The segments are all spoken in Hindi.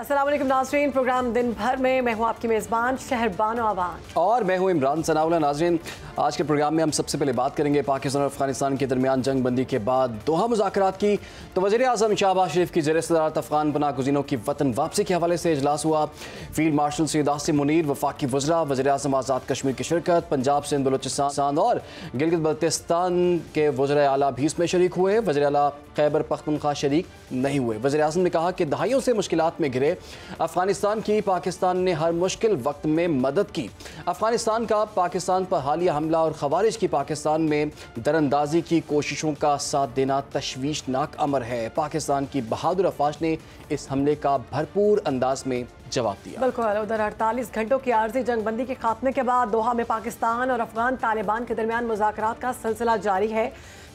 अस्सलाम वालेकुम नाज़रीन, प्रोग्राम दिन भर में मैं हूँ आपकी मेज़बान शहरबानो आवान और मैं हूँ इमरान सनाउल्लाह। नाज़रीन, आज के प्रोग्राम में हम सबसे पहले बात करेंगे पाकिस्तान और अफगानिस्तान के दरमियान जंग बंदी के बाद दोहा मुज़ाकरात की। तो वज़ीर आज़म शहबाज शरीफ की ज़ेर सदारत अफ़गान पनाह गुज़ीनों की वतन वापसी के हवाले से इजलास हुआ। फील्ड मार्शल सैयद आसिम मुनीर, वफाकी वज़रा, वज़ीर आज़म आज़ाद कश्मीर की शिरकत, पंजाब सिंध बलूचिस्तान और गिलगित बल्तिस्तान के वज़ीर आला भी इसमें शरीक हुए। वज़ीर आला खैबर पख्तूनख्वा शरीक नहीं हुए। वज़ीर आज़म ने कहा कि दहाइयों से मुश्किलात में घिरे अफगानिस्तान की पाकिस्तान ने हर मुश्किल वक्त में मदद की। अफगानिस्तान का पाकिस्तान पर हालिया हमला और खवारिज की पाकिस्तान में दरअंदाजी की कोशिशों का साथ देना तशवीशनाक अमर है। पाकिस्तान की बहादुर अफवाज ने इस हमले का भरपूर अंदाज में जवाब दिया। बिल्कुल। उधर 48 घंटों की आर्जी जंगबंदी के खात्मे के बाद दोहा में पाकिस्तान और अफगान तालिबान के दरमियान मुज़ाकरात का सिलसिला जारी है।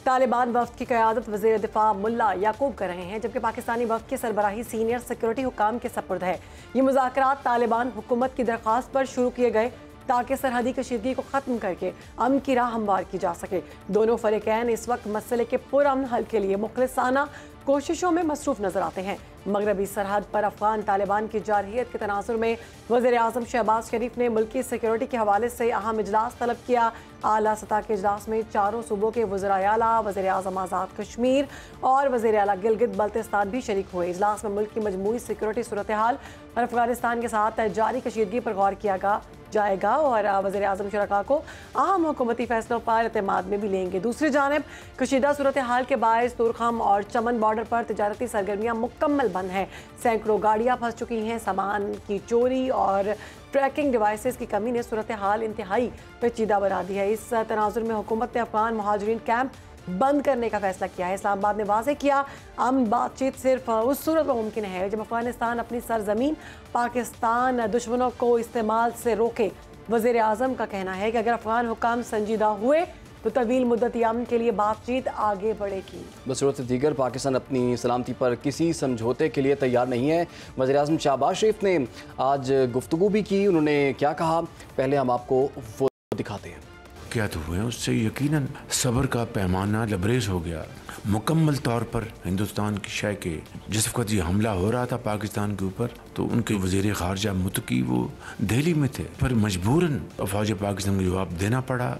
तालिबान वफ्द की क़यादत वज़ीर दिफा मुल्ला याकूब कर रहे हैं, जबकि पाकिस्तानी वफ्द की सरबराही सीनियर सिक्योरिटी हुकाम के सपुर्द है। ये मुज़ाकरात तालिबान हुकूमत की दरख्वास्त पर शुरू किए गए ताकि सरहदी कशीदगी को ख़त्म करके अमन की राह हमवार की जा सके। दोनों फ़रीक़ैन इस वक्त मसले के पुरअमन हल के लिए मुखलिसाना कोशिशों में मसरूफ़ नजर आते हैं। मगरबी सरहद पर अफगान तालिबान की जारहियत के तनासुर में वज़ीर आज़म शहबाज शरीफ ने मुल्की सिक्योरिटी के हवाले से अहम इजलास तलब किया। आला सतह के इजलास में चारों सूबों के वज़ीर आला, वज़ीर आज़म आज़ाद कश्मीर और वज़ीर आला गिलगित बल्तिस्तान भी शरीक हुए। इजलास में मुल्क की मजमूई सिक्योरिटी सूरत हाल और अफगानिस्तान के साथ जारी कशीदगी पर गौर किया जाएगा और वज़ीर आज़म शुरका को अहम हुकूमती फैसलों पर एतमाद में भी लेंगे। दूसरी जानिब कशीदा सूरत हाल के बायस तुरखम और चमन बॉर्डर पर तजारती सरगर्मियाँ मुकम्मल बंद हैं। सैकड़ों गाड़ियाँ फंस चुकी हैं। सामान की चोरी और ट्रैकिंग डिवाइसेस की कमी ने सूरत हाल इंतहाई पेचीदा बना दी है। इस तनाजुर में हुकूमत ने अफगान महाजरीन कैंप बंद करने का फैसला किया है। इस्लामाबाद ने वाज़ेह किया अमन बातचीत सिर्फ उस सूरत में मुमकिन है जब अफगानिस्तान अपनी सरजमीन पाकिस्तान दुश्मनों को इस्तेमाल से रोके। वज़ीर आज़म का कहना है कि अगर अफगान हुकाम संजीदा हुए तो तवील मुद्दत अमन के लिए बातचीत आगे बढ़ेगी। बसूरत दीगर पाकिस्तान अपनी सलामती पर किसी समझौते के लिए तैयार नहीं है। वज़ीर आज़म शहबाज शरीफ ने आज गुफ्तगू भी की। उन्होंने क्या कहा, पहले हम आपको वो दिखाते हैं। क्या तो हुए उससे यकीनन सब्र का पैमाना लबरेज हो गया। मुकम्मल तौर पर हिंदुस्तान की शय के जिस वक्त ये हमला हो रहा था पाकिस्तान के ऊपर, तो उनके वज़ीर ख़ारजा मुतकी वो दिल्ली में थे, पर मजबूरन फ़ौज पाकिस्तान को जवाब देना पड़ा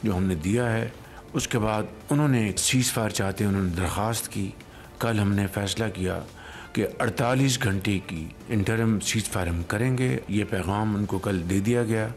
जो हमने दिया है। उसके बाद उन्होंने सीज़ फायर चाहते, उन्होंने दरख्वास्त की। कल हमने फ़ैसला किया कि 48 घंटे की इंटरिम सीज़ फायर हम करेंगे। ये पैगाम उनको कल दे दिया गया।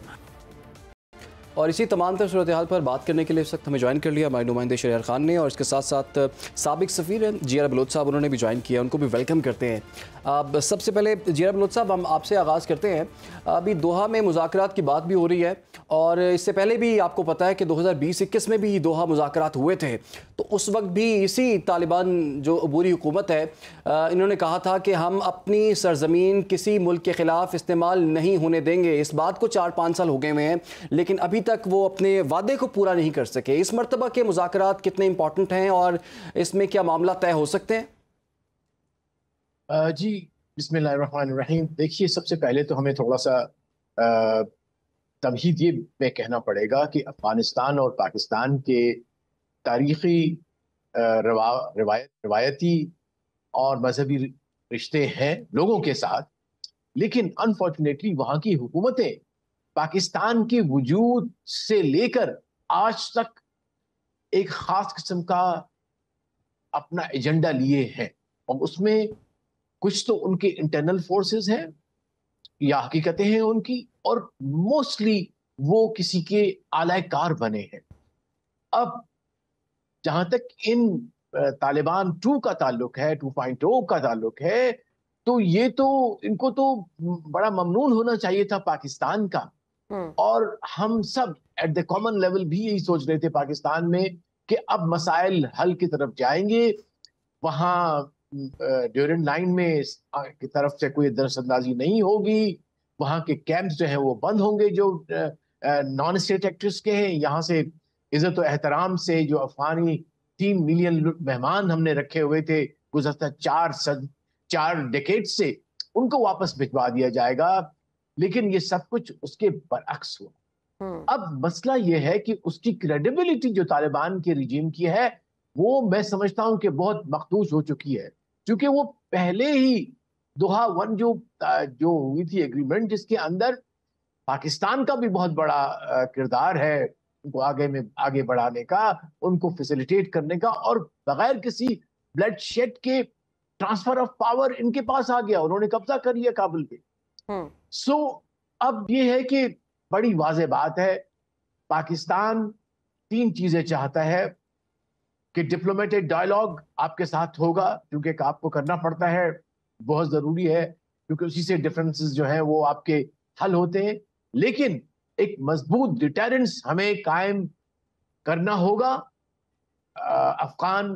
और इसी तमाम तर सूरत हाल पर बात करने के लिए इस वक्त हमें ज्वाइन कर लिया हमारे नुमाइंदे शहरियार खान ने, और इसके साथ साथ साबिक सफ़ीर हैं जिया बलोच साहब, उन्होंने भी ज्वाइन किया। उनको भी वेलकम करते हैं। अब सबसे पहले जिया बलोच साहब, हम आपसे आगाज़ करते हैं। अभी दोहा में मुज़ाकरात की बात भी हो रही है और इससे पहले भी आपको पता है कि 2020-21 में भी दोहा मुज़ाकरात हुए थे। तो उस वक्त भी इसी तालिबान जो अबूरी हुकूमत है, इन्होंने कहा था कि हम अपनी सरजमीन किसी मुल्क के ख़िलाफ़ इस्तेमाल नहीं होने देंगे। इस बात को 4-5 साल हो गए हुए हैं, लेकिन अभी तक वो अपने वादे को पूरा नहीं कर सके। इस मर्तबा के मुज़ाकरात कितने इंपॉर्टेंट हैं और इसमें क्या मामला तय हो सकते हैं? जी, बिस्मिल्लाहिर्रहमानिर्रहीम। देखिए, सबसे पहले तो हमें थोड़ा सा अ, तमहीद ये में कहना पड़ेगा कि अफगानिस्तान और पाकिस्तान के तारीख़ी रवायती और मजहबी रिश्ते हैं लोगों के साथ, लेकिन अनफॉर्चुनेटली वहाँ की हुकूमतें पाकिस्तान के वजूद से लेकर आज तक एक ख़ास किस्म का अपना एजेंडा लिए हैं, और उसमें कुछ तो उनके इंटरनल फोर्सेस हैं या हकीकतें हैं उनकी, और मोस्टली वो किसी के आलाकार बने हैं। अब जहां तक इन तालिबान 2 का ताल्लुक है, 2.0 का ताल्लुक है, तो ये तो इनको तो बड़ा ममनून होना चाहिए था पाकिस्तान का। और हम सब एट द कॉमन लेवल भी यही सोच रहे थे पाकिस्तान में कि अब मसाइल हल की तरफ जाएंगे। वहाँ ड्यूरेंट लाइन में की तरफ से कोई दरअंदाजी नहीं होगी, वहाँ के कैंप्स जो है वो बंद होंगे जो नॉन स्टेट एक्टर्स के हैं। यहाँ से इज्जत और एहतराम से जो अफगानी 3 मिलियन मेहमान हमने रखे हुए थे गुज़श्ता 4 डेकेड से, उनको वापस भिजवा दिया जाएगा। लेकिन ये सब कुछ उसके बरअक्स हुआ। अब मसला ये है कि उसकी क्रेडिबिलिटी जो तालिबान के रिजीम की है, वो मैं समझता हूं कि बहुत मखदूश हो चुकी है, क्योंकि वो पहले ही दोहा वन जो हुई थी एग्रीमेंट, जिसके अंदर पाकिस्तान का भी बहुत बड़ा किरदार है उनको आगे बढ़ाने का, उनको फैसिलिटेट करने का, और बगैर किसी ब्लड शेड के ट्रांसफर ऑफ पावर इनके पास आ गया, उन्होंने कब्जा कर लिया काबुल पे। सो अब ये है कि बड़ी वाज़ेह बात है, पाकिस्तान 3 चीजें चाहता है कि डिप्लोमेटिक डायलॉग आपके साथ होगा, क्योंकि आपको करना पड़ता है, बहुत जरूरी है, क्योंकि उसी से डिफरेंसेस जो हैं वो आपके हल होते हैं। लेकिन एक मजबूत डिटेरेंस हमें कायम करना होगा। अफगान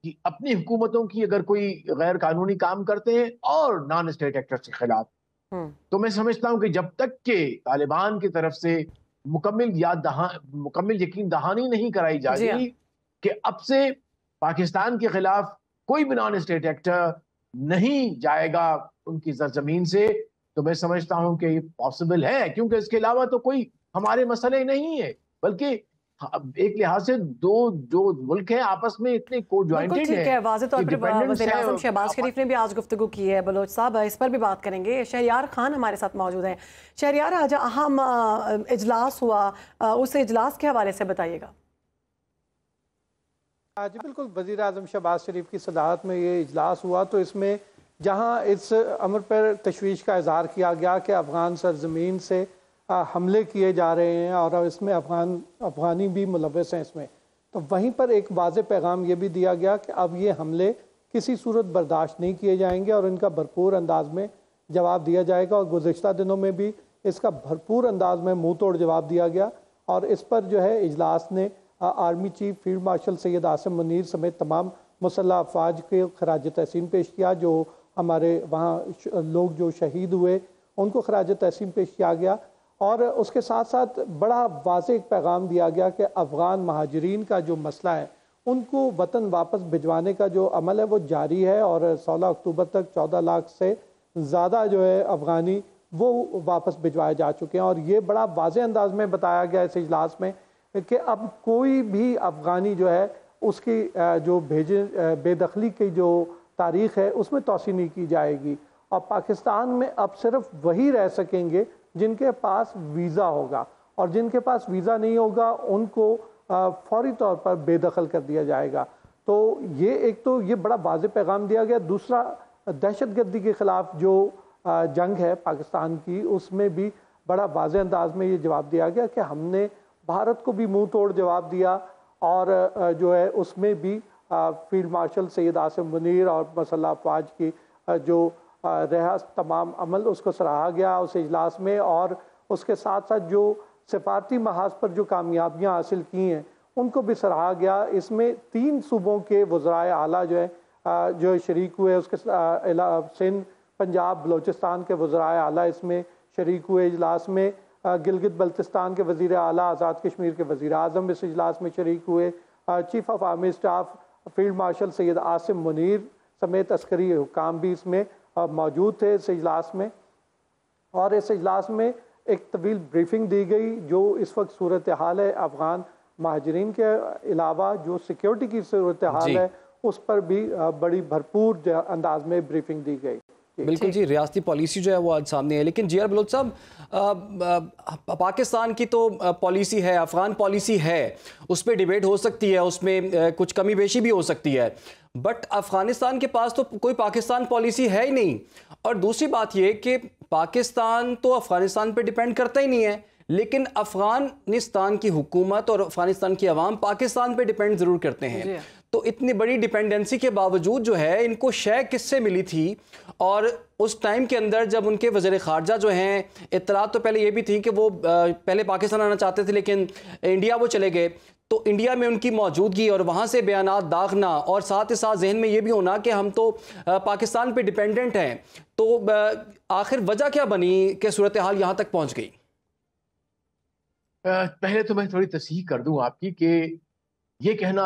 की अपनी हुकूमतों की अगर कोई गैर कानूनी काम करते हैं और नॉन स्टेट एक्टर्स के खिलाफ, तो मैं समझता हूं कि जब तक के तालिबान की तरफ से मुकम्मल यकीन दहानी नहीं कराई जी हाँ। जाती कि अब से पाकिस्तान के खिलाफ कोई भी नॉन स्टेट एक्टर नहीं जाएगा उनकी सरजमीन से, तो मैं समझता हूं कि ये पॉसिबल है, क्योंकि इसके अलावा तो कोई हमारे मसले नहीं है, बल्कि एक लिहाज से दो जो मुल्क हैं आपस में इतने को बिल्कुल ज्वाइंटेड ठीक है। वाज़ेह तौर पर डिपेंडेंस वज़ीर है। आज़म शहबाज शरीफ ने भी आज गुफ्तगू की है। बलोच साहब इस पर भी बात करेंगे। शहरयार खान हमारे साथ मौजूद हैं। शहरयार, आज अहम इजलास हुआ, उस इजलास के हवाले से बताइएगा। जी बिल्कुल, वज़ीर आज़म शहबाज शरीफ की सदारत में ये इजलास हुआ, तो इसमें जहाँ इस अमर पर तशवीश का इजहार किया गया कि अफ़गान सरजमीन से हमले किए जा रहे हैं और इसमें अफ़गानी भी मुलव्वस हैं इसमें, तो वहीं पर एक वाज़ेह पैगाम ये भी दिया गया कि अब ये हमले किसी सूरत बर्दाश्त नहीं किए जाएंगे और इनका भरपूर अंदाज में जवाब दिया जाएगा। और गुज़िश्ता दिनों में भी इसका भरपूर अंदाज में मुँह तोड़ जवाब दिया गया और इस पर जो है इजलास ने army chief field marshal Syed Asim Munir समेत तमाम मुसल्लह अफवाज के खराज तहसीन पेश किया। जो हमारे वहाँ लोग जो शहीद हुए उनको खराज तहसीन पेश किया गया और उसके साथ साथ बड़ा वाज़ेह पैगाम दिया गया कि अफ़गान महाजरीन का जो मसला है उनको वतन वापस भिजवाने का जो अमल है वो जारी है और 16 अक्टूबर तक 14 लाख से ज़्यादा जो है अफ़गानी वो वापस भिजवाए जा चुके हैं। और ये बड़ा वाज़ेह अंदाज में बताया गया इस इजलास में कि अब कोई भी अफ़गानी जो है उसकी जो बेदखली की जो तारीख़ है उसमें तोसी नहीं की जाएगी और पाकिस्तान में अब सिर्फ वही रह सकेंगे जिनके पास वीज़ा होगा और जिनके पास वीज़ा नहीं होगा उनको फौरी तौर पर बेदखल कर दिया जाएगा। तो ये एक तो ये बड़ा वाज़ेह पैगाम दिया गया। दूसरा, दहशतगर्दी के ख़िलाफ़ जो जंग है पाकिस्तान की, उसमें भी बड़ा वाज़ेह अंदाज में ये जवाब दिया गया कि हमने भारत को भी मुंह तोड़ जवाब दिया और जो है उसमें भी फील्ड मार्शल सैयद आसिम मुनीर और मुसल्लह अफवाज की जो रहा तमाम अमल उसको सराहा गया उस इजलास में। और उसके साथ साथ जो सिफारती महाज पर जो कामयाबियाँ हासिल की हैं उनको भी सराहा गया। इसमें 3 सूबों के वज़राए आला जो शरीक हुए, उसके सिंध, पंजाब, बलोचिस्तान के वज़राए आला इसमें शरीक हुए इजलास में। गिलगित बल्तिस्तान के वज़ीर आला, आज़ाद कश्मीर के वज़ीर आज़म इस इजलास में शरीक हुए। Chief of army staff field marshal Syed Asim Munir समेत अस्करी हुकाम भी इसमें मौजूद थे इस इजलास में। और इस इजलास में एक तवील ब्रीफिंग दी गई जो इस वक्त सूरत हाल है अफ़गान महाजरीन के अलावा जो सिक्योरिटी की सूरत हाल है उस पर भी बड़ी भरपूर अंदाज में ब्रीफिंग दी गई। बिल्कुल जी, रियासती पॉलिसी जो है वो आज सामने है। लेकिन जी आर बलोच साहब, पाकिस्तान की तो पॉलिसी है, अफगान पॉलिसी है, उस पर डिबेट हो सकती है, उसमें कुछ कमी बेशी भी हो सकती है, बट अफगानिस्तान के पास तो कोई पाकिस्तान पॉलिसी है ही नहीं। और दूसरी बात ये कि पाकिस्तान तो अफगानिस्तान पर डिपेंड करता ही नहीं है, लेकिन अफगानिस्तान की हुकूमत और अफगानिस्तान की आवाम पाकिस्तान पे डिपेंड ज़रूर करते हैं। तो इतनी बड़ी डिपेंडेंसी के बावजूद जो है इनको शय किससे मिली थी? और उस टाइम के अंदर जब उनके वज़ीर ख़ारजा जो हैं, इत्तलात तो पहले ये भी थी कि वो पहले पाकिस्तान आना चाहते थे लेकिन इंडिया वो चले गए, तो इंडिया में उनकी मौजूदगी और वहाँ से बयानात दागना और साथ ही साथ जहन में ये भी होना कि हम तो पाकिस्तान पे डिपेंडेंट हैं, तो आखिर वजह क्या बनी कि सूरत हाल यहाँ तक पहुँच गई? पहले तो मैं थोड़ी तस्हीह कर दूं आपकी कि ये कहना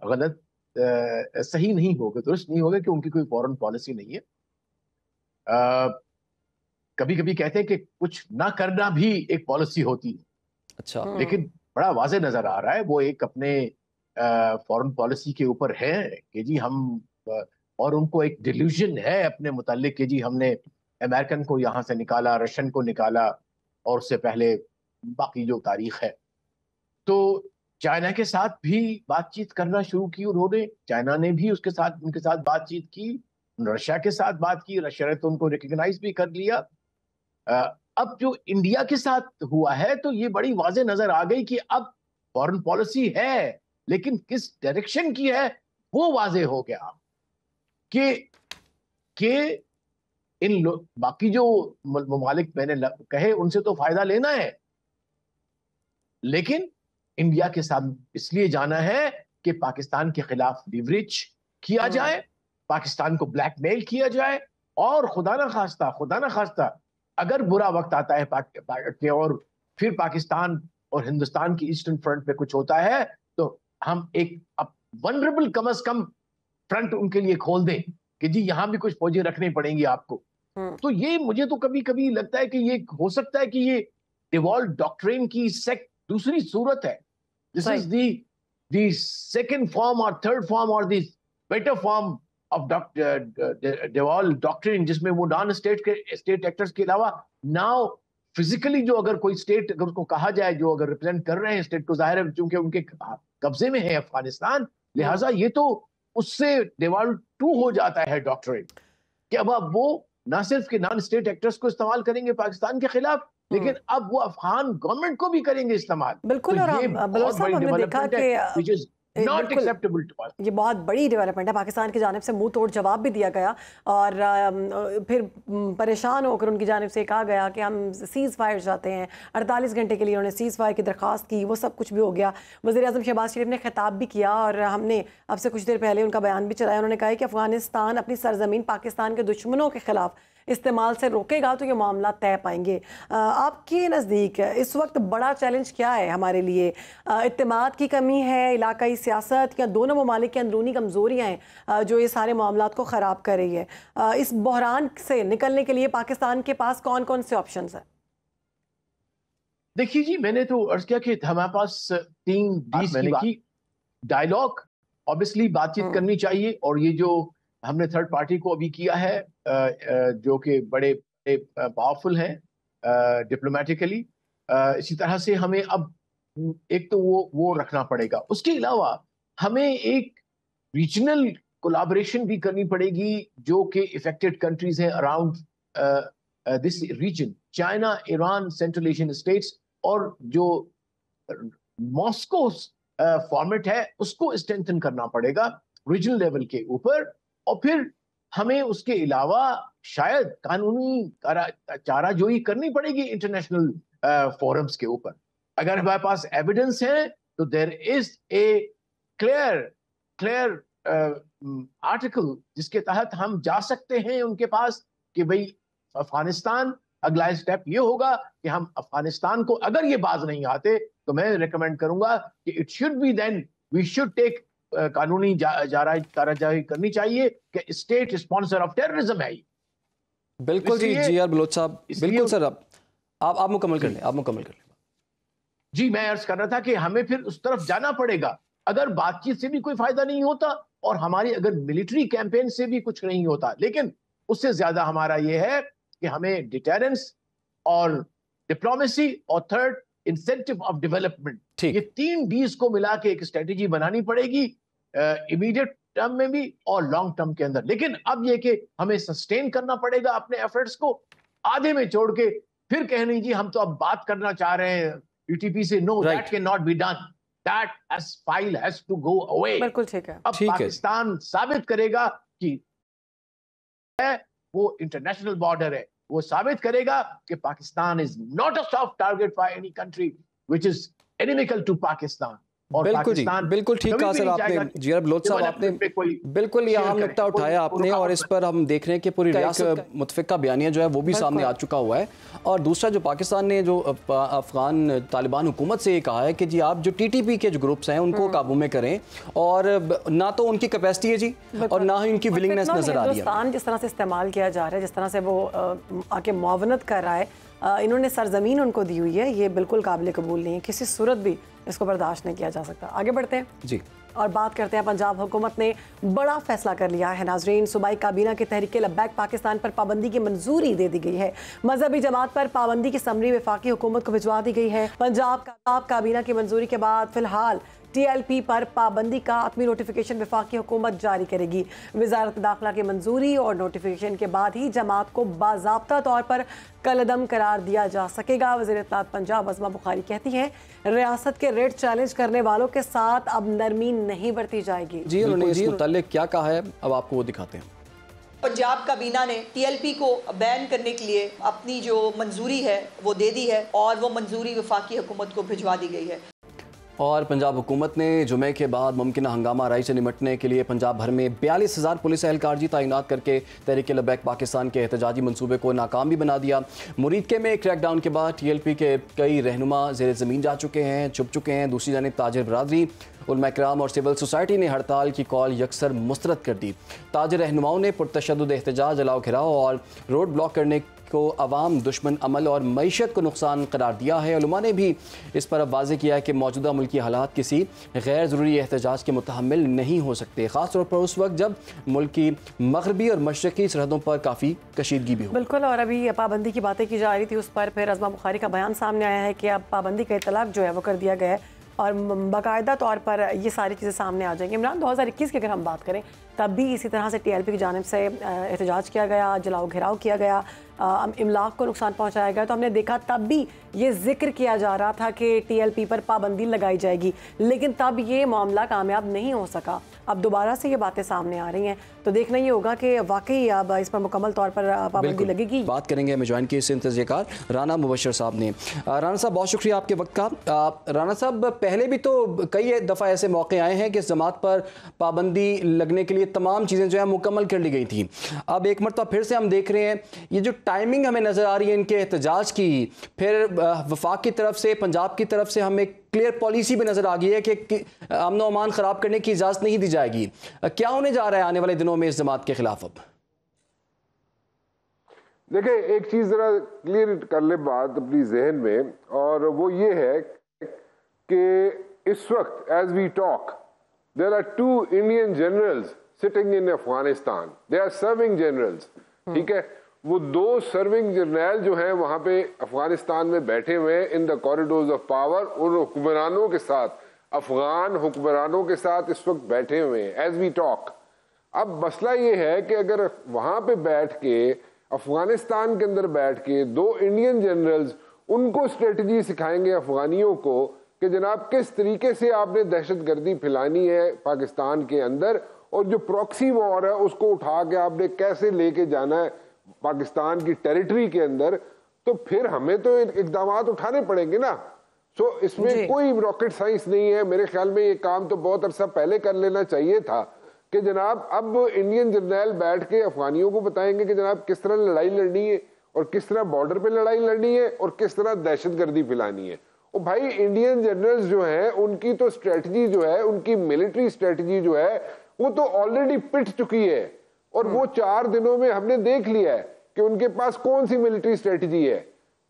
गलत सही नहीं होगा, दुरुस्त नहीं होगा कि उनकी कोई फॉरेन पॉलिसी नहीं है। कभी कभी कहते हैं कि कुछ ना करना भी एक पॉलिसी होती है। अच्छा, लेकिन बड़ा वाज़ेह नजर आ रहा है वो एक अपने फॉरेन पॉलिसी के ऊपर है कि जी हम और उनको एक डिल्यूजन है अपने मुतालिक कि जी हमने अमेरिकन को यहाँ से निकाला, रशियन को निकाला, और उससे पहले बाकी जो तारीख है। तो चाइना के साथ भी बातचीत करना शुरू की उन्होंने, चाइना ने भी उनके साथ बातचीत की, रशिया के साथ बात की, रशिया ने तो उनको रिकग्नाइज भी कर लिया। अब जो इंडिया के साथ हुआ है तो ये बड़ी वाज़ेह नजर आ गई कि अब फॉरेन पॉलिसी है, लेकिन किस डायरेक्शन की है वो वाज़ेह हो गया कि बाकी जो ममालिक मैंने कहे उनसे तो फायदा लेना है, लेकिन इंडिया के साथ इसलिए जाना है कि पाकिस्तान के खिलाफ लिवरेज किया जाए, पाकिस्तान को ब्लैकमेल किया जाए, और खुदा ना खास्ता अगर बुरा वक्त आता है और फिर पाकिस्तान और हिंदुस्तान की ईस्टर्न फ्रंट पे कुछ होता है तो हम एक वनरेबल कम से कम फ्रंट उनके लिए खोल दें कि जी यहां भी कुछ फौजें रखनी पड़ेंगी आपको। तो ये मुझे तो कभी कभी लगता है कि ये हो सकता है कि ये डिवॉल्व डॉक्ट्रिन की दूसरी सूरत है। This is the second form और थर्ड फॉर्म और दी better form of devolve doctrine, जिसमें वो नॉन स्टेट एक्टर्स के अलावा नाउ फिजिकली जो अगर कोई स्टेट अगर उसको कहा जाए जो अगर रिप्रेजेंट कर रहे हैं स्टेट को, जाहिर है चूंकि उनके कब्जे में है अफगानिस्तान, लिहाजा ये तो उससे डिवॉल्व टू हो जाता है डॉक्ट्रिन कि अब वो ना सिर्फ के नॉन स्टेट एक्टर्स को इस्तेमाल करेंगे पाकिस्तान के खिलाफ, लेकिन अब वो अफगान गवर्नमेंट को भी करेंगे इस्तेमाल। बिल्कुल। तो और ये बलोच साहब हमने देखा कि Not acceptable to us. ये बहुत बड़ी डेवलपमेंट है, पाकिस्तान की जानिब से मुंह तोड़ जवाब भी दिया गया और फिर परेशान होकर उनकी जानिब से कहा गया कि हम सीज़ फायर चाहते हैं। 48 घंटे के लिए उन्होंने सीज़ फायर की दरख्वास्त की, वो सब कुछ भी हो गया। वज़ीर-ए-आज़म शहबाज शरीफ ने खिताब भी किया और हमने अब से कुछ देर पहले उनका बयान भी चलाया। उन्होंने कहा कि अफगानिस्तान अपनी सरजमीन पाकिस्तान के दुश्मनों के खिलाफ इस्तेमाल से रोकेगा तो ये मामला तय पाएंगे। आपके नज़दीक इस वक्त बड़ा चैलेंज क्या है हमारे लिए? इत्तेमाद की कमी है, इलाकाई सियासत, या दोनों ममालिक की अंदरूनी कमज़ोरियाँ हैं जो ये सारे मामलात को ख़राब कर रही है? इस बहरान से निकलने के लिए पाकिस्तान के पास कौन कौन से ऑप्शंस हैं? देखिए जी, मैंने तो अर्ज किया कि हमारे पास 3 की डायलॉग, ऑब्वियसली बातचीत करनी चाहिए, और ये जो हमने थर्ड पार्टी को अभी किया है जो कि बड़े पावरफुल हैं डिप्लोमेटिकली, इसी तरह से हमें अब एक तो वो रखना पड़ेगा। उसके अलावा हमें एक रीजनल कोलैबोरेशन भी करनी पड़ेगी जो कि इफेक्टेड कंट्रीज हैं around this region, China, Iran, central Asian states, और जो मॉस्को फॉर्मेट है उसको स्ट्रेंथन करना पड़ेगा रीजनल लेवल के ऊपर। और फिर हमें उसके अलावा शायद कानूनी चाराजोई करनी पड़ेगी इंटरनेशनल फोरम्स के ऊपर। अगर हमारे पास एविडेंस है तो there is a clear article जिसके तहत हम जा सकते हैं उनके पास कि भाई अफगानिस्तान, अगला स्टेप ये होगा कि हम अफगानिस्तान को अगर ये बाज नहीं आते तो मैं रिकमेंड करूंगा कि it should be then we should take कानूनी चाराजोई करनी चाहिए कि स्टेट स्पॉन्सर ऑफ टेररिज्म है। बिल्कुल जी आर बलोच साहब, बिल्कुल सर, आप मुकम्मल कर लें। जी, मैं अर्ज कर रहा था कि हमें फिर उस तरफ जाना पड़ेगा। अगर बातचीत से भी कोई फायदा नहीं होता और हमारी अगर मिलिट्री कैंपेन से भी कुछ नहीं होता, लेकिन उससे ज्यादा हमारा यह है कि हमें डिटेरेंस और डिप्लोमेसी और थर्ड इंसेंटिव ऑफ डेवलपमेंट, ये 3 Ds को मिला के एक स्ट्रेटेजी बनानी पड़ेगी इमीडिएट टर्म में भी और लॉन्ग टर्म के अंदर। लेकिन अब ये कि हमें सस्टेन करना पड़ेगा अपने एफर्ट्स को, आधे में छोड़ के फिर कहने जी हम तो अब बात करना चाह रहे हैं यूटीपी से, no that can not be done, that file has to go away. बिल्कुल ठीक है। अब पाकिस्तान साबित करेगा कि है वो इंटरनेशनल बॉर्डर है, वो साबित करेगा कि Pakistan is not a soft target for any country which is inimical to Pakistan. बिल्कुल ठीक कहा सर आपने जी आर बलोच साहब, आपने बिल्कुल ये अहम नुकता उठाया आपने, और इस पर हम देख रहे हैं कि पूरी रियासत मुतफिका बयानिया जो है वो भी सामने आ चुका हुआ है। और दूसरा जो पाकिस्तान ने जो अफगान तालिबान हुकूमत से ये कहा है कि जी आप जो टीटीपी के जो ग्रुप्स हैं उनको काबू में करें, और ना तो उनकी कैपेसिटी है जी और ना ही उनकी विलिंगनेस नजर आ रही है। जिस तरह से इस्तेमाल किया जा रहा है, जिस तरह से वो आके मुआवनत कर रहा है, इन्होंने सरजमीन उनको दी हुई है, ये बिल्कुल काबिल कबूल नहीं है, किसी सूरत भी इसको बर्दाश्त नहीं किया जा सकता। आगे बढ़ते हैं जी। और बात करते हैं, पंजाब हुकूमत ने बड़ा फैसला कर लिया है नाजरीन। सूबाई काबीना की तहरीक लब्बैक पाकिस्तान पर पाबंदी की मंजूरी दे दी गई है। मजहबी जमात पर पाबंदी की समरी वफाकी हुकूमत को भिजवा दी गई है। पंजाब काबीना की मंजूरी के बाद फिलहाल TLP पर पाबंदी का अपनी नोटिफिकेशन वफाकी हुकूमत जारी करेगी। वजारत दाखिला की मंजूरी और नोटिफिकेशन के बाद ही जमात को बाज़ाब्ता तौर पर कलअदम करार दिया जा सकेगा। वज़ीर इत्तलात पंजाब अज़मा बुखारी कहती हैं, रियासत के रेट चैलेंज करने वालों के साथ अब नरमी नहीं बरती जाएगी। जी, उन्होंने इस मुताल्लिक क्या कहा है, अब आपको वो दिखाते हैं। पंजाब काबीना ने TLP को बैन करने के लिए अपनी जो मंजूरी है वो दे दी है और वो मंजूरी वफाकी हुकूमत को भिजवा दी गई है। और पंजाब हुकूमत ने जुमे के बाद मुमकिन हंगामा राई से निमटने के लिए पंजाब भर में 42,000 पुलिस एहलकार जी तैनात करके तहरीक लब्बैक पाकिस्तान के एहतजाजी मनसूबे को नाकाम भी बना दिया। मुरीदके में क्रैकडाउन के बाद TLP के कई रहनुमा ज़ेर ज़मीन जा चुके हैं, छुप चुके हैं। दूसरी जानिब ताजिर बरादरी, उलमा इकराम और सिविल सोसाइटी ने हड़ताल की कॉल यकसर मुस्तरद कर दी। ताजिर रहनुमाओं ने पुरतशद्दुद एहतजाज, जलाओ घिराव और रोड ब्लॉक करने को अवाम दुश्मन अमल और मईशत को नुकसान करार दिया है। उलमा ने भी इस पर अब वाज़ेह किया है कि मौजूदा मुल्की हालात किसी गैर ज़रूरी एहतजाज के मुतहम्मिल नहीं हो सकते, ख़ासतौर पर उस वक्त जब मुल्क की मगरबी और मशरक़ी सरहदों पर काफ़ी कशीदगी भी हो। बिल्कुल, और अभी पाबंदी की बातें की जा रही थी, उस पर फिर अज़मा बुखारी का बयान सामने आया है कि अब पाबंदी का इतलाक़ जो है वो कर दिया गया है और बाकायदा तौर पर ये सारी चीज़ें सामने आ जाएंगी। इमरान, 2021 की अगर हम बात करें तब भी इसी तरह से TLP की जानिब से एहतजाज किया गया, जलाओ घिराव किया गया, इमलाक को नुकसान पहुंचाया गया। तो हमने देखा तब भी ये जिक्र किया जा रहा था कि TLP पर पाबंदी लगाई जाएगी, लेकिन तब ये मामला कामयाब नहीं हो सका। अब दोबारा से ये बातें सामने आ रही हैं, तो देखना ये होगा कि वाकई अब इस पर मुकम्मल तौर पर पाबंदी लगेगी। बात करेंगे, हमें ज्वाइन किए इससे इंतज़ार राना मुबशर साहब ने। राना साहब, बहुत शुक्रिया आपके वक्त का। राना साहब, पहले भी तो कई दफ़ा ऐसे मौके आए हैं कि इस जमात पर पाबंदी लगने के लिए तमाम चीज़ें जो है मुकम्मल कर ली गई थी। अब एक मरतबा फिर से हम देख रहे हैं ये जो टाइमिंग हमें नज़र आ रही है इनके एहतजाज की, फिर वफाक की तरफ से, पंजाब की तरफ से हमें क्लियर पॉलिसी भी नज़र आ गई है कि अमन व अमान ख़राब करने की इजाज़त नहीं दी जाएगी। क्या होने जा रहा है आने वाले दिनों में इस जमात के खिलाफ? अब देखिए, एक चीज़ ज़रा क्लियर कर ले बात अपनी जहन में, और वो ये है कि इस वक्त as we talk there are 2 Indian generals sitting in Afghanistan, they are serving generals. ठीक है, वो 2 सर्विंग जनरल जो हैं वहां पे अफगानिस्तान में बैठे हुए हैं in the corridors of power, उन हुक्मरानों के साथ, अफगान हुक्मरानों के साथ इस वक्त बैठे हुए हैं एज वी टॉक। अब मसला ये है कि अगर वहां पे बैठ के, अफगानिस्तान के अंदर बैठ के 2 इंडियन जनरल्स उनको स्ट्रेटजी सिखाएंगे अफगानियों को कि जनाब किस तरीके से आपने दहशतगर्दी फैलानी है पाकिस्तान के अंदर, और जो प्रॉक्सी वॉर है उसको उठा के आपने कैसे लेके जाना है पाकिस्तान की टेरिटरी के अंदर, तो फिर हमें तो इकदाम उठाने पड़ेंगे ना। सो इसमें कोई रॉकेट साइंस नहीं है। मेरे ख्याल में ये काम तो बहुत अरसा पहले कर लेना चाहिए था कि जनाब अब इंडियन जर्नल बैठ के अफगानियों को बताएंगे कि जनाब किस तरह लड़ाई लड़नी है और किस तरह बॉर्डर पे लड़ाई लड़नी है और किस तरह दहशतगर्दी फैलानी है। और भाई इंडियन जनरल्स जो हैं उनकी तो स्ट्रेटजी जो है, उनकी मिलिट्री स्ट्रेटजी जो है वो तो ऑलरेडी पिट चुकी है, और वो 4 दिनों में हमने देख लिया है कि उनके पास कौन सी मिलिट्री स्ट्रेटजी है।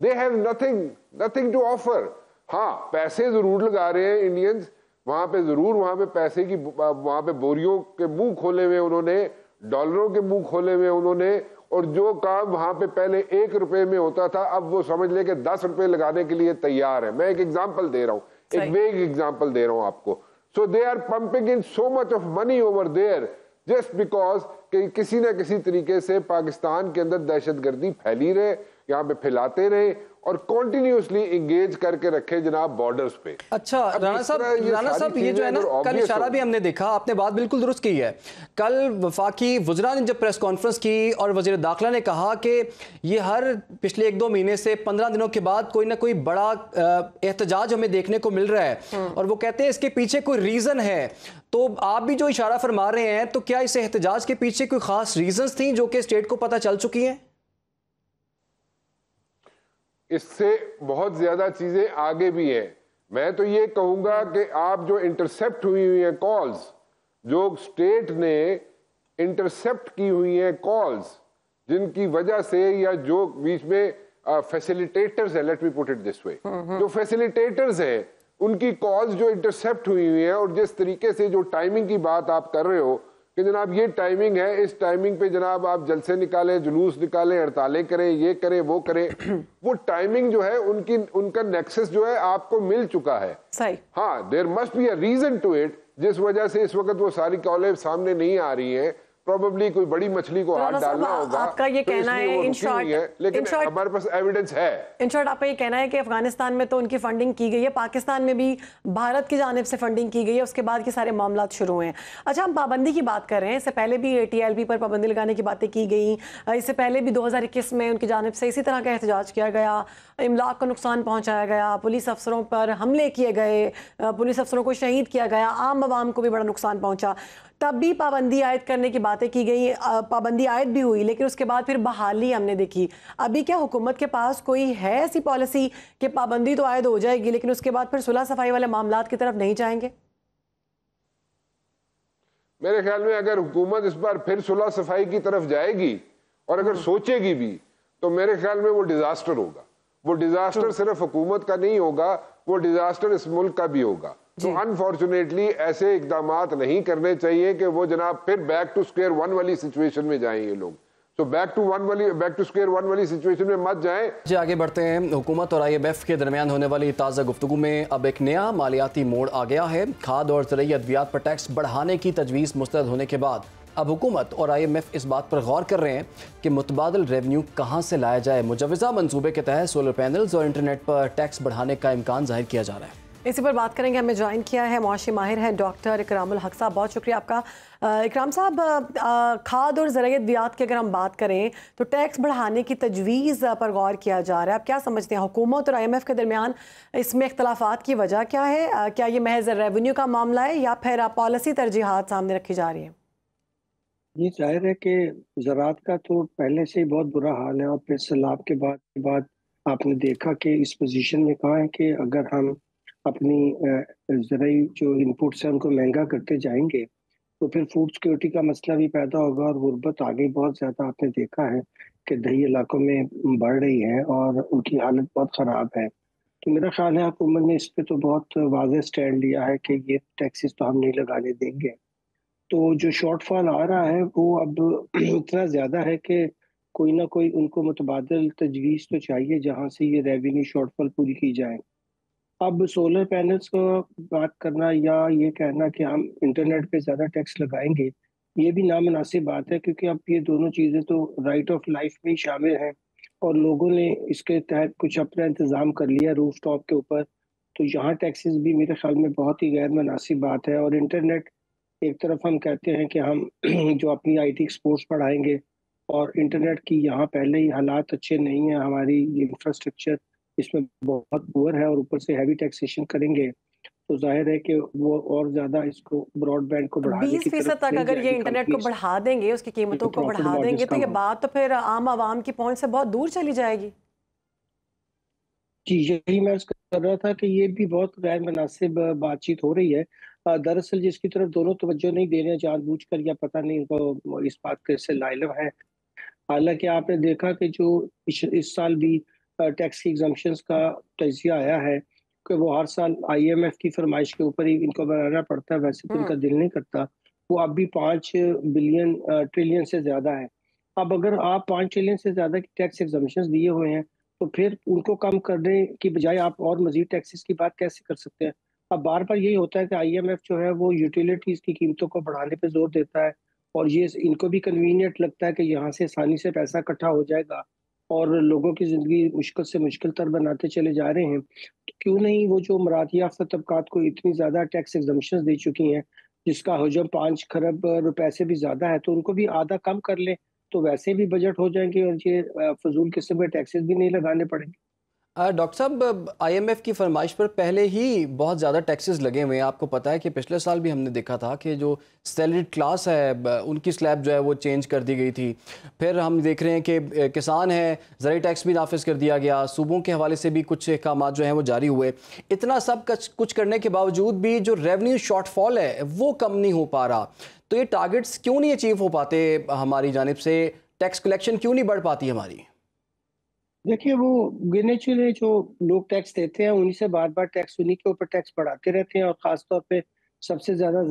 They have nothing to offer. हाँ, पैसे जरूर लगा रहे हैं इंडियंस वहां पे, जरूर वहां पे पैसे की, वहां पे बोरियों के मुंह खोले हुए उन्होंने, डॉलरों के मुंह खोले हुए उन्होंने, और जो काम वहां पे पहले 1 रुपए में होता था अब वो समझ ले कि 10 रुपए लगाने के लिए तैयार है। मैं एक एग्जाम्पल दे रहा हूँ, एक वेग एग्जाम्पल दे रहा हूँ आपको। So they are pumping in so much of money over there just because कि किसी ना किसी तरीके से पाकिस्तान के अंदर दहशतगर्दी फैली रहे, यहाँ पे फैलाते रहे और कॉन्टिन्यूसली इंगेज करके रखे जनाब बॉर्डर्स पे। अच्छा राना साहब ये जो है ना, कल इशारा भी हमने देखा, आपने बात बिल्कुल दुरुस्त की है। कल वफाकी वज़रा ने जब प्रेस कॉन्फ्रेंस की और वज़ीर दाखिला ने कहा कि ये हर पिछले 1-2 महीने से 15 दिनों के बाद कोई ना कोई बड़ा एहतजाज हमें देखने को मिल रहा है, और वो कहते हैं इसके पीछे कोई रीजन है। तो आप भी जो इशारा फरमा रहे हैं, तो क्या इस एहतजाज के पीछे कोई खास रीजंस थी जो कि स्टेट को पता चल चुकी हैं? इससे बहुत ज्यादा चीजें आगे भी हैं। मैं तो ये कहूंगा कि आप जो इंटरसेप्ट हुई हैं कॉल्स, जो स्टेट ने इंटरसेप्ट की हुई हैं कॉल्स, जिनकी वजह से या जो बीच में फैसिलिटेटर्स है, let me put it this way, जो फैसिलिटेटर्स हैं उनकी कॉल्स जो इंटरसेप्ट हुई हुई हैं, और जिस तरीके से जो टाइमिंग की बात आप कर रहे हो कि जनाब ये टाइमिंग है, इस टाइमिंग पे जनाब आप जलसे निकालें, जुलूस निकालें, हड़तालें करें, ये करें, वो करें, वो टाइमिंग जो है उनका नेक्सस जो है आपको मिल चुका है। सही। हाँ, there must be a reason to it, जिस वजह से इस वक्त वो सारी कॉलें सामने नहीं आ रही हैं। प्रोबेबली कोई बड़ी मछली को हाथ डालना होगा। आपका ये तो कहना है इन शॉर्ट, लेकिन हमारे पास एविडेंस है। इन शॉर्ट आपका ये कहना है कि अफगानिस्तान में तो उनकी फंडिंग की गई है, पाकिस्तान में भी भारत की जानिब से फंडिंग की गई है, उसके बाद के सारे मामला शुरू हुए हैं। अच्छा, हम पाबंदी की बात कर रहे हैं, इससे पहले भी TLP पर पाबंदी लगाने की बातें की गई, इससे पहले भी 2021 में उनकी जानिब से इसी तरह का एहतजाज किया गया, इमलाक को नुकसान पहुंचाया गया, पुलिस अफसरों पर हमले किए गए, पुलिस अफसरों को शहीद किया गया, आम आवाम को भी बड़ा नुकसान पहुंचा। तब भी पाबंदी आयद करने की बातें की गई, पाबंदी आयद भी हुई, लेकिन उसके बाद फिर बहाली हमने देखी। अभी क्या हुकूमत के पास कोई है ऐसी पॉलिसी कि पाबंदी तो आयद हो जाएगी लेकिन उसके बाद फिर सुलह सफाई वाले मामलात की तरफ नहीं जाएंगे? मेरे ख्याल में अगर हुकूमत इस बार फिर सुलह सफाई की तरफ जाएगी और अगर सोचेगी भी, तो मेरे ख्याल में वो डिजास्टर होगा। वो डिजास्टर सिर्फ हुकूमत का नहीं होगा, वो डिजास्टर इस मुल्क का भी होगा। तो अनफॉर्चुनेटली ऐसे इकदामात नहीं करने चाहिए कि वो जनाब फिर बैक टू स्क्वायर वन वाली सिचुएशन में जाएं ये लोग। तो बैक टू स्क्वायर वन वाली सिचुएशन में मत जाएं। जी, आगे बढ़ते हैं। हुकूमत और IMF के दरमियान होने वाली ताज़ा गुफ्तगू में अब एक नया मालियाती मोड़ आ गया है। खाद और ज़रूरी अद्वियात पर टैक्स बढ़ाने की तजवीज़ मुस्तरद होने के बाद अब हुकूमत और IMF इस बात पर गौर कर रहे हैं कि मुतबादल रेवेन्यू कहाँ से लाया जाए। मुजवज़ा मंसूबे के तहत सोलर पैनल्स और इंटरनेट पर टैक्स बढ़ाने का इम्कान जाहिर किया जा रहा है। इसी पर बात करेंगे। हमें ज्वाइन किया है मुआशी माहिर हैं डॉक्टर इकरामुल हक साहब, बहुत शुक्रिया आपका। इकराम साहब, खाद और ज़रूरी अद्वियात की अगर हम बात करें तो टैक्स बढ़ाने की तजवीज़ पर गौर किया जा रहा है। आप क्या समझते हैं, हुकूमत और IMF के दरमियान इसमें इख्तलाफात की वजह क्या है? क्या ये महज रेवेन्यू का मामला है या फिर पॉलिसी तरजीहात सामने रखी जा रही है? ये जाहिर है कि ज़राअत का तो पहले से ही बहुत बुरा हाल है, और फिर सैलाब के बाद आपने देखा कि इस पोजीशन में कहा है कि अगर हम अपनी ज़रूरी जो इनपुट्स हैं उनको महंगा करते जाएंगे तो फिर फूड सिक्योरिटी का मसला भी पैदा होगा, और गुर्बत आगे बहुत ज़्यादा आपने देखा है कि दही इलाकों में बढ़ रही है और उनकी हालत बहुत ख़राब है। तो मेरा ख्याल है हुकूमत ने इस पर तो बहुत वाज़ेह स्टैंड लिया है कि ये टैक्सेस तो हम नहीं लगाने देंगे। तो जो शॉर्टफॉल आ रहा है वो अब इतना ज़्यादा है कि कोई ना कोई उनको मुतबादल तजवीज़ तो चाहिए जहाँ से ये रेवेन्यू शॉर्टफॉल पूरी की जाए। अब सोलर पैनल्स को बात करना या ये कहना कि हम इंटरनेट पे ज़्यादा टैक्स लगाएंगे, ये भी नामुनासिब बात है, क्योंकि अब ये दोनों चीज़ें तो राइट ऑफ लाइफ में ही शामिल हैं और लोगों ने इसके तहत कुछ अपना इंतज़ाम कर लिया रूफ टॉप के ऊपर। तो यहाँ टैक्सेस भी मेरे ख्याल में बहुत ही गैर मुनासिब बात है। और इंटरनेट, एक तरफ हम कहते हैं कि हम जो अपनी IT एक्सपोर्ट्स बढ़ाएंगे, और इंटरनेट की यहाँ पहले ही हालात अच्छे नहीं है, हमारी इंफ्रास्ट्रक्चर इसमें बहुत पुअर है, और ऊपर से हैवी टैक्सेशन करेंगे तो जाहिर है कि वो और ज्यादा इसको ब्रॉडबैंड को बढ़ाने की 20% तक अगर ये इंटरनेट को बढ़ा देंगे, उसकी कीमतों को बढ़ा देंगे, तो ये बात तो फिर आम आवाम की पहुंच से बहुत दूर चली जाएगी। जी, यही मैं कर रहा था कि ये भी बहुत गैर मुनासिब बातचीत हो रही है। दरअसल जिसकी तरफ दोनों तवज्जो नहीं दे रहे हैं जानबूझकर, या पता नहीं इनको इस बात के से लाइलम है। हालांकि आपने देखा कि जो इस साल भी टैक्स की एग्जम्पशंस का तजिया आया है कि वो हर साल IMF की फरमाइश के ऊपर ही इनको बनाना पड़ता है, वैसे तो इनका दिल नहीं करता। वो अब भी 5 बिलियन ट्रिलियन से ज्यादा है। अब अगर आप 5 ट्रिलियन से ज्यादा की टैक्स एग्जम्पशंस दिए हुए हैं तो फिर उनको कम करने की बजाय आप और मजीद टैक्सेस की बात कैसे कर सकते हैं? अब बार बार यही होता है कि IMF जो है वो यूटिलिटीज की कीमतों को बढ़ाने पे जोर देता है, और ये इनको भी कन्वीनियंट लगता है कि यहाँ से आसानी से पैसा इकट्ठा हो जाएगा और लोगों की जिंदगी मुश्किल से मुश्किल तर बनाते चले जा रहे हैं। तो क्यों नहीं वो जो मराठी याफ्ता तबकात को इतनी ज्यादा टैक्स एग्जम्पशंस दे चुकी हैं, जिसका हजम 5 खरब रुपए से भी ज्यादा है, तो उनको भी आधा कम कर ले तो वैसे भी बजट हो जाएंगे और ये फजूल किस्म के टैक्सेस भी नहीं लगाने पड़ेंगे। डॉक्टर साहब, IMF की फरमाइश पर पहले ही बहुत ज़्यादा टैक्सेस लगे हुए हैं। आपको पता है कि पिछले साल भी हमने देखा था कि जो सैलरीड क्लास है उनकी स्लैब जो है वो चेंज कर दी गई थी। फिर हम देख रहे हैं कि किसान हैं, ज़रूरी टैक्स भी नाफिज कर दिया गया, सूबों के हवाले से भी कुछ अहकाम जो हैं वो जारी हुए। इतना सब कुछ करने के बावजूद भी जो रेवेन्यू शॉर्टफॉल है वो कम नहीं हो पा रहा। तो ये टारगेट्स क्यों नहीं अचीव हो पाते हमारी जानिब से? टैक्स कलेक्शन क्यों नहीं बढ़ पाती हमारी? देखिए, वो गिने चुने जो लोग टैक्स देते हैं उन्हीं से बार बार टैक्स, उन्हीं के ऊपर टैक्स बढ़ाते रहते हैं, और खासतौर पे सबसे ज्यादा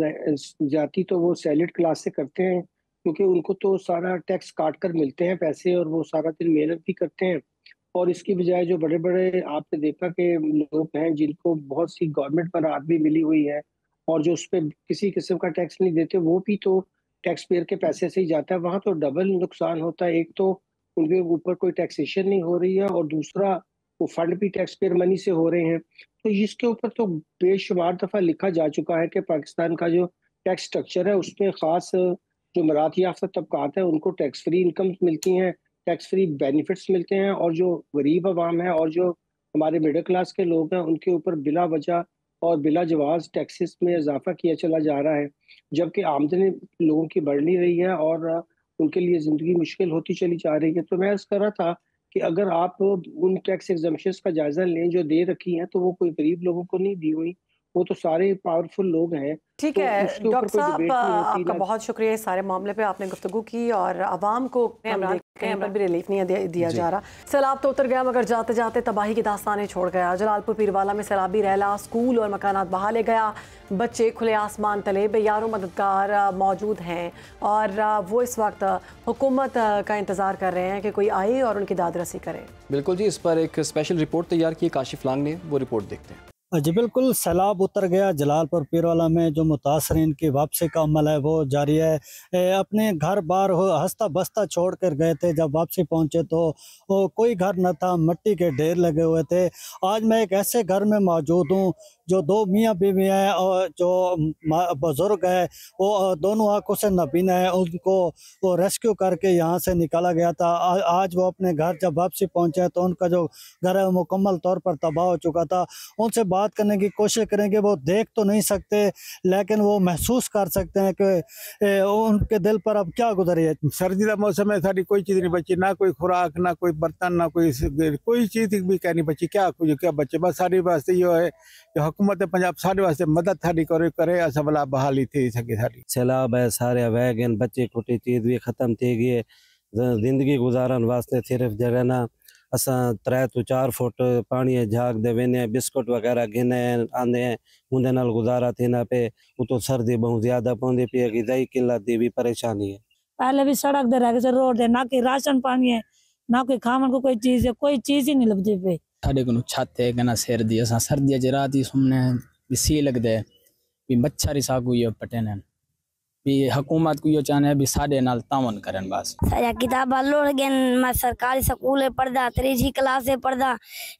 जाती तो वो सैलिड क्लास से करते हैं, क्योंकि उनको तो सारा टैक्स काट कर मिलते हैं पैसे, और वो सारा दिन मेहनत भी करते हैं। और इसकी बजाय जो बड़े बड़े आपने देखा कि लोग हैं जिनको बहुत सी गवर्नमेंट पर राहत भी मिली हुई है, और जो उस पर किसी किस्म का टैक्स नहीं देते, वो भी तो टैक्स पेयर के पैसे से ही जाता है। वहां तो डबल नुकसान होता है, एक तो उनके ऊपर कोई टैक्सेशन नहीं हो रही है, और दूसरा वो फंड भी टैक्स पेयर मनी से हो रहे हैं। तो इसके ऊपर तो बेशुमार दफा लिखा जा चुका है कि पाकिस्तान का जो टैक्स स्ट्रक्चर है उसमें खास जो मराठी याफ्ता तबकात है उनको टैक्स फ्री इनकम मिलती हैं, टैक्स फ्री बेनिफिट्स मिलते हैं, और जो गरीब आवाम है और जो हमारे मिडिल क्लास के लोग हैं उनके ऊपर बिला वजह और बिला जवाज टैक्सेस में इजाफा किया चला जा रहा है, जबकि आमदनी लोगों की बढ़ नहीं रही है और उनके लिए ज़िंदगी मुश्किल होती चली जा रही है। तो मैं अर्ज़ कर रहा था कि अगर आप उन टैक्स एग्जम्पशंस का जायज़ा लें जो दे रखी हैं, तो वो कोई गरीब लोगों को नहीं दी हुई, वो तो सारे पावरफुल लोग हैं। ठीक तो है उसके ऊपर डॉक्टर कोई साहब, डिबेट नहीं होती आपका ना। बहुत शुक्रिया इस सारे मामले पे आपने गुफ्तगू की, और आवाम को कहीं पर भी रिलीफ नहीं दिया जा रहा। सैलाब तो उतर गया मगर जाते जाते तबाही की दास्तानें छोड़ गया। जलालपुर पीरवाला में सैलाबी रैला स्कूल और मकानात बहा ले गया। बच्चे खुले आसमान तले बेयारों मददगार मौजूद हैं, और वो इस वक्त हुकूमत का इंतज़ार कर रहे हैं कि कोई आए और उनकी दादरसी करे। बिल्कुल जी, इस पर एक स्पेशल रिपोर्ट तैयार की काशिफ लांग ने, वो रिपोर्ट देखते हैं। जी बिल्कुल, सैलाब उतर गया। जलालपुर पीरवाला में जो मुतासरीन की वापसी का अमल है वो जारी है। अपने घर बार हंसता बस्ता छोड़ कर गए थे, जब वापसी पहुंचे तो कोई घर न था, मिट्टी के ढेर लगे हुए थे। आज मैं एक ऐसे घर में मौजूद हूँ जो दो मियाँ बीवी हैं, और जो बुजुर्ग है वो दोनों आंखों से नबीना है, उनको वो रेस्क्यू करके यहाँ से निकाला गया था। आज वो अपने घर जब वापसी पहुँचे तो उनका जो घर है मुकम्मल तौर पर तबाह हो चुका था। उनसे बात करने की कोशिश करेंगे, वो देख तो नहीं सकते लेकिन वो महसूस कर सकते हैं कि उनके दिल पर अब क्या गुजरी है। सर्दी का मौसम है, सारी कोई चीज़ नहीं बची, ना कोई खुराक, ना कोई बर्तन, ना कोई चीज़ भी क्या नहीं बची। क्या बचे, बस सारी वास्ते ये है कि हुकूमत पंजाब सारे वास्ते मदद सारी करे अस भला बहाली थी सके। सारी सैलाब है, सारे वह गए, बच्चे खुटी चीज़ भी ख़त्म थी गई। ज़िंदगी गुजारन वास्ते सिर्फ जगह ना असां 3 ਤੋਂ 4 फुट पानी झाग दे वेने, बिस्कुट वगैरह गिने आंदे हैं, उनके नाल गुजारा थीना पे। उतो सर्दी बहुत ज्यादा पौंदी पी है, गिदाई किल्लत दी भी परेशानी है। पहले भी सड़क दे रह गए, रोड दे ना कोई राशन पानी है, ना कोई खावन को कोई चीज है, कोई चीज ही नहीं लगती पे। साडे को छत है गना सिर दी, असां सर्दी च रात ही सुमने भी सी लगदे भी मच्छर सागु यो पटेन भी हुकूमत को यो चाहने भी साडे नाल तावन करन। बस सारा किताबा लोड़ गन, मैं सरकारी स्कूल पढ़दा 3 क्लास पढ़दा,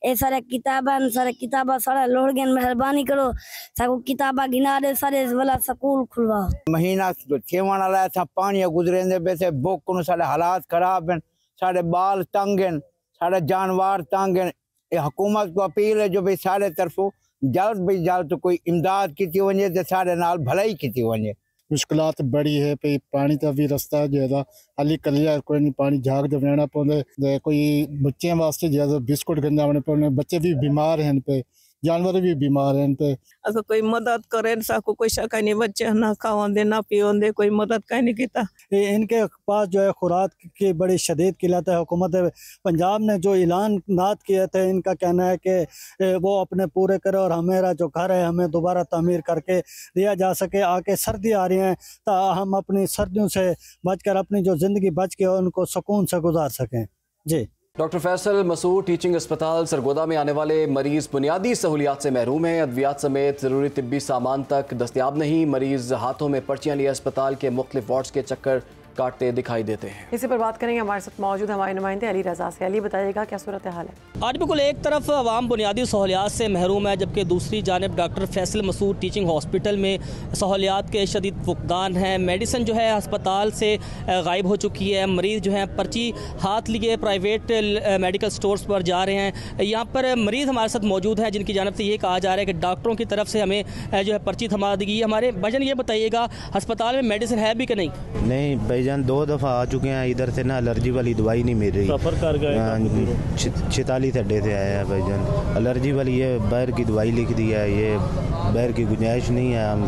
ए सारे किताबा सारा लोड़ गन। मेहरबानी करो साको किताबा गिना दे, सारे वाला स्कूल खुलवा। महीना तो छेवण वाला था, पानी गुजरेंदे बेसे बोक को सारे हालात खराब हैं, सारे बाल तंग हैं, सारे जानवर तंग हैं। ये हुकूमत को अपील है जो भाई सारे तरफों जल्द तो कोई इमदाद की वने, तो सारे नाल भलाई की वने। मुश्किलात बड़ी है पे, पानी का भी रास्ता जो हाली कलिया कोई नहीं, पानी झाग दे वेना पौंदे, कोई बच्चे वास्ते जो बिस्कुट गंजा वने पौंदे, बच्चे भी बीमार हैं पे, जानवर भी बीमार हैं पे। अगर कोई मदद करे साको कोई शका नहीं, बच्चे ना खाओंदे ना पियोंदे, कोई मदद कहीं नहीं किया। इनके पास जो है खुराक की बड़ी शदीद किल्लत है। हुकूमत पंजाब ने जो ऐलान किए थे, इनका कहना है कि वो अपने पूरे करे और हमारा जो घर है हमें दोबारा तामीर करके दिया जा सके। आके सर्दी आ रही हैं तो हम अपनी सर्दियों से बचकर अपनी जो ज़िंदगी बच के उनको सुकून से गुजार सकें। जी। डॉक्टर फैसल मसूद टीचिंग अस्पताल सरगोदा में आने वाले मरीज बुनियादी सहूलियात से महरूम हैं। अद्वियात समेत ज़रूरी तिब्बी सामान तक दस्तियाब नहीं। मरीज हाथों में पर्चियाँ लिए अस्पताल के मुख्तलिफ वार्ड्स के चक्कर काटते दिखाई देते हैं। इसी पर बात करेंगे, हमारे साथ मौजूद हमारे नुमाइंदे अली रजा से। अली, बताइएगा क्या सूरत हाल है? आज बिल्कुल एक तरफ आवाम बुनियादी सहूलियात से महरूम है, जबकि दूसरी जानब doctor Faisal Masood teaching hospital में सहूलियात के शदीद फुकदान हैं। मेडिसिन जो है अस्पताल से गायब हो चुकी है। मरीज़ जो है पर्ची हाथ लिए प्राइवेट मेडिकल स्टोर्स पर जा रहे हैं। यहाँ पर मरीज़ हमारे साथ मौजूद हैं जिनकी जानब से ये कहा जा रहा है कि डॉक्टरों की तरफ से हमें जो है पर्ची थमा दी गई। हमारे भाईजान ये बताइएगा, अस्पताल में मेडिसिन है भी कि नहीं? नहीं भाईजान, 2 दफ़ा आ चुके हैं, इधर से ना एलर्जी वाली दवाई नहीं मिल रही। सफ़र कर गए 46 अड्डे से आया है भाईजान। एलर्जी वाली ये बाहर की दवाई लिख दी है, ये बाहर की गुंजाइश नहीं है। हम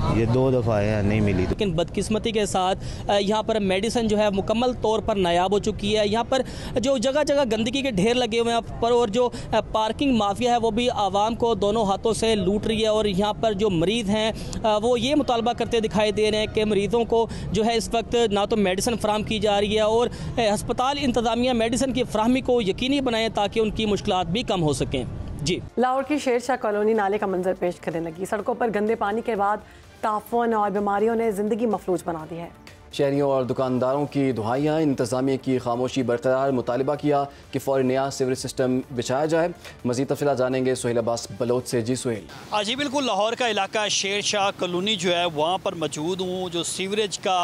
ये 2 दफ़ा आया नहीं मिली। लेकिन बदकिस्मती के साथ यहाँ पर मेडिसिन जो है मुकम्मल तौर पर नायाब हो चुकी है। यहाँ पर जो जगह जगह गंदगी के ढेर लगे हुए हैं पर, और जो पार्किंग माफिया है वो भी आवाम को दोनों हाथों से लूट रही है। और यहाँ पर जो मरीज़ हैं वो ये मुतालबा करते दिखाई दे रहे हैं कि मरीज़ों को जो है इस वक्त ना तो मेडिसिन फराहम की जा रही है और हस्पताल इंतज़ामिया मेडिसिन की फराहमी को यकीनी बनाएं ताकि उनकी मुश्किलात भी कम हो सकें। जी, लाहौर की शेरशाह कॉलोनी नाले का मंजर पेश करने लगी। सड़कों पर गंदे पानी के बाद ताफून और बीमारियों ने जिंदगी मफलूज बना दी है। शहरियों और दुकानदारों की दुहाइयाँ, इंतज़ामिया की खामोशी बरकरार, मुतालिबा किया कि फ़ौरी नया सीवरेज सिस्टम बिछाया जाए। मज़ीद तफ़सीलात जानेंगे सुहेल अब्बास बलोच से। जी सुहेल। जी बिल्कुल, लाहौर का इलाका शेरशाह कॉलोनी जो है वहाँ पर मौजूद हूँ। जो सीवरेज का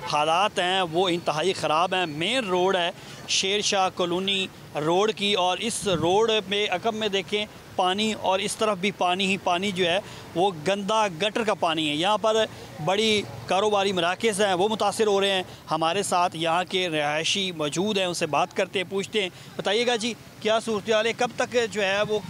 हालात हैं वो इंतहाई ख़राब हैं। मेन रोड है शेरशाह कॉलोनी रोड की और इस रोड में अकब में देखें पानी और इस तरफ भी पानी ही पानी जो है वो गंदा गटर का पानी है। यहाँ पर बड़ी कारोबारी मराकज़ हैं वो मुतासिर हो रहे हैं। हमारे साथ यहाँ के रहायशी मौजूद हैं, उनसे बात करते हैं, पूछते हैं। बताइएगा जी क्या सूरत हाल है, कब तक जो है वो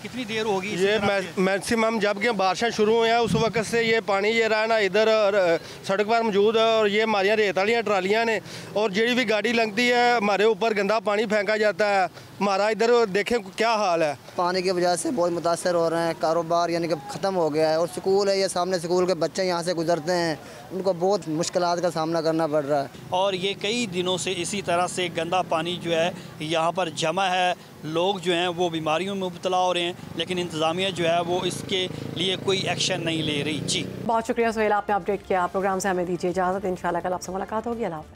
कितनी देर होगी? ये मैक्सिमम जब कि बारिशें शुरू हुई हैं उस वक्त से ये पानी ये रहा ना इधर और सड़क पर मौजूद है। और ये हमारियाँ रेत वाली ट्रालियाँ ने और जी भी गाड़ी लगती है हमारे ऊपर गंदा पानी फेंका जाता है। हमारा इधर देखें क्या हाल है। पानी की वजह से बहुत मुतासर हो रहे हैं, कारोबार यानी कि ख़त्म हो गया है। और स्कूल है, ये सामने स्कूल के बच्चे यहाँ से गुजरते हैं, उनको बहुत मुश्किलात का सामना करना पड़ रहा है। और ये कई दिनों से इसी तरह से गंदा पानी जो है यहाँ पर जमा है। लोग जो हैं वो बीमारियों में मुब्तला हो रहे हैं, लेकिन इंतज़ामिया जो है वो इसके लिए कोई एक्शन नहीं ले रही। जी बहुत शुक्रिया सुहेल, आपने अपडेट किया। प्रोग्राम से हमें दीजिए इजाज़त। इंशाल्लाह कल आपसे मुलाकात होगी। अल्लाह हाफ़िज़।